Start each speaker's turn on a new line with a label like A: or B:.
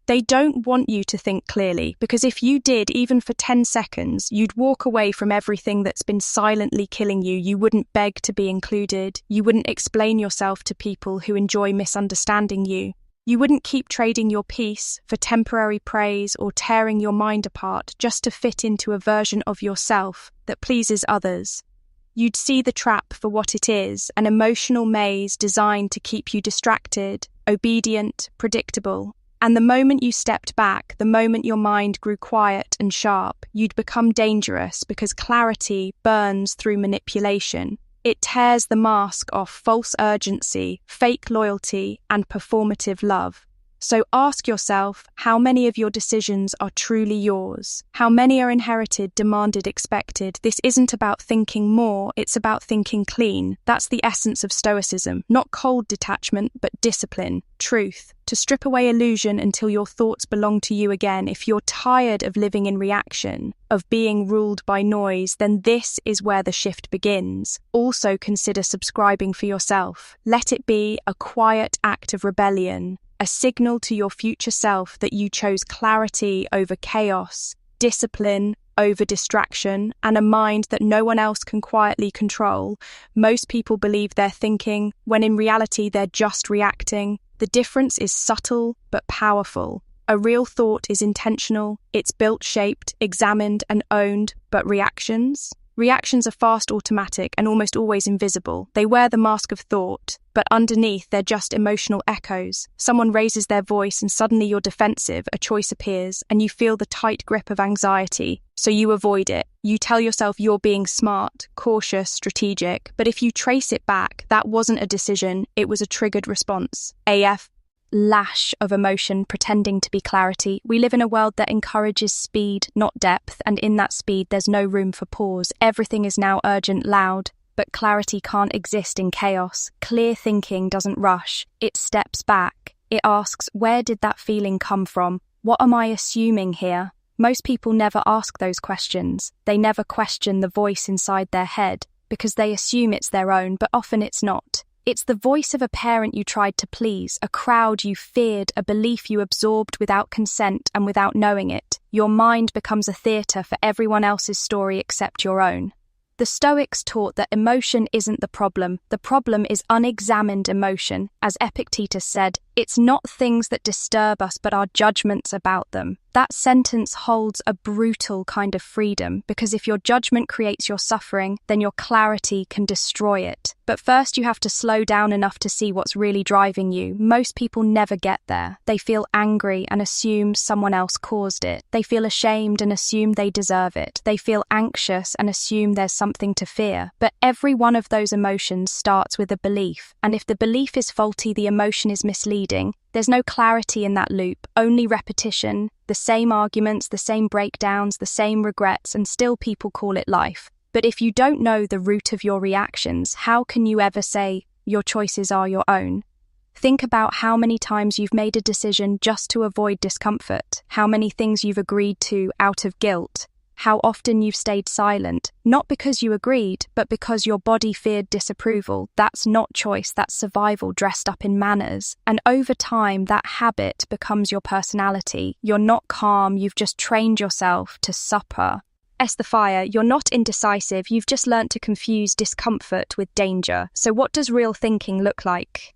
A: They don't want you to think clearly, because if you did, even for 10 seconds, you'd walk away from everything that's been silently killing you. You wouldn't beg to be included. You wouldn't explain yourself to people who enjoy misunderstanding you. You wouldn't keep trading your peace for temporary praise or tearing your mind apart just to fit into a version of yourself that pleases others. You'd see the trap for what it is, an emotional maze designed to keep you distracted, obedient, predictable. And the moment you stepped back, the moment your mind grew quiet and sharp, you'd become dangerous because clarity burns through manipulation. It tears the mask off false urgency, fake loyalty, and performative love. So ask yourself, how many of your decisions are truly yours? How many are inherited, demanded, expected? This isn't about thinking more, it's about thinking clean. That's the essence of Stoicism, not cold detachment, but discipline, truth. To strip away illusion until your thoughts belong to you again. If you're tired of living in reaction, of being ruled by noise, then this is where the shift begins. Also consider subscribing for yourself. Let it be a quiet act of rebellion, a signal to your future self that you chose clarity over chaos, discipline over distraction, and a mind that no one else can quietly control. Most people believe they're thinking, when in reality they're just reacting. The difference is subtle but powerful. A real thought is intentional, it's built, shaped, examined, and owned, but reactions are fast, automatic, and almost always invisible. They wear the mask of thought, but underneath they're just emotional echoes. Someone raises their voice and suddenly you're defensive, a choice appears, and you feel the tight grip of anxiety, so you avoid it. You tell yourself you're being smart, cautious, strategic, but if you trace it back, that wasn't a decision, it was a triggered response. Lash of emotion pretending to be clarity. We live in a world that encourages speed, not depth, and in that speed there's no room for pause. Everything is now urgent, loud, but clarity can't exist in chaos. Clear thinking doesn't rush, it steps back. It asks, where did that feeling come from? What am I assuming here? Most people never ask those questions. They never question the voice inside their head, because they assume it's their own, but often it's not. It's the voice of a parent you tried to please, a crowd you feared, a belief you absorbed without consent and without knowing it. Your mind becomes a theatre for everyone else's story except your own. The Stoics taught that emotion isn't the problem is unexamined emotion. As Epictetus said, it's not things that disturb us but our judgments about them. That sentence holds a brutal kind of freedom, because if your judgment creates your suffering, then your clarity can destroy it. But first you have to slow down enough to see what's really driving you. Most people never get there. They feel angry and assume someone else caused it. They feel ashamed and assume they deserve it. They feel anxious and assume there's something to fear. But every one of those emotions starts with a belief, and if the belief is faulty, the emotion is misleading. There's no clarity in that loop, only repetition, the same arguments, the same breakdowns, the same regrets, and still people call it life. But if you don't know the root of your reactions, how can you ever say your choices are your own? Think about how many times you've made a decision just to avoid discomfort, how many things you've agreed to out of guilt, how often you've stayed silent, not because you agreed, but because your body feared disapproval. That's not choice, that's survival dressed up in manners. And over time, that habit becomes your personality. You're not calm, you've just trained yourself to suffer. The fire, you're not indecisive, you've just learnt to confuse discomfort with danger. So what does real thinking look like?